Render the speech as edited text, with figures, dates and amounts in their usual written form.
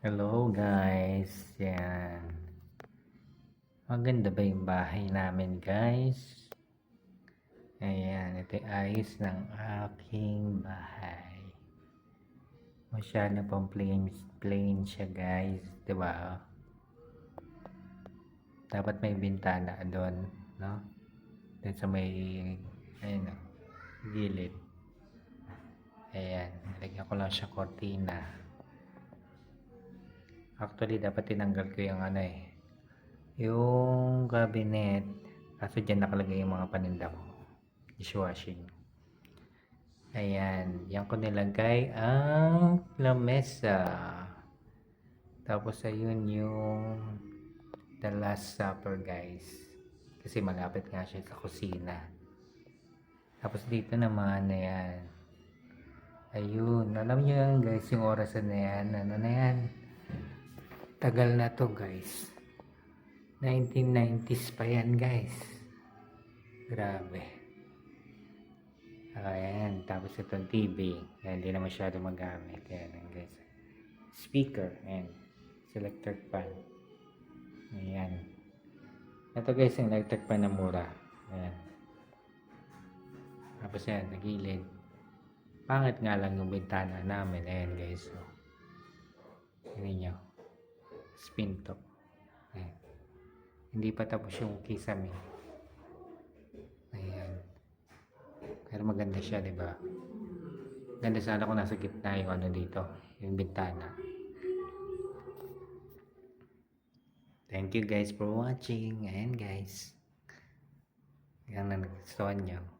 Hello guys, yan. Maganda ba yung bahay namin guys? Ayan, ito yung ayos ng aking bahay. Masyado pang plain siya guys, diba? Dapat may bintana doon, no? Doon sa may, ayun o, gilid. Ayan, lagyan ko lang siya kortina. Actually, dapat tinanggal ko yung yung cabinet. Kaso dyan nakalagay yung mga paninda ko. Dishwashing. Ayan. Yan ko nilagay ang lamesa. Tapos ayun yung the last supper guys. Kasi malapit nga siya sa kusina. Tapos dito naman, ayan. Ayun. Alam niyo yan guys, yung oras na yan. Ano na yan? Tagal na to guys. 1990s pa yan guys. Grabe. Ayan. Tapos itong TV. Ayan, hindi na masyado magamit. Ayan guys. Speaker. Ayan. Electric fan. Ayan. Ito guys yung electric fan na mura. Ayan. Tapos ayan. Nagilid. Pangit nga lang yung bintana namin. Ayan guys. So, tingnan nyo. Spin to. Ayan. Hindi pa tapos yung kisame. Ayan. Pero maganda siya, di ba? Ganda sana kung nasa gitna yung dito, yung bintana. Thank you guys for watching. Ayan guys. Yan na nagustuhan nyo.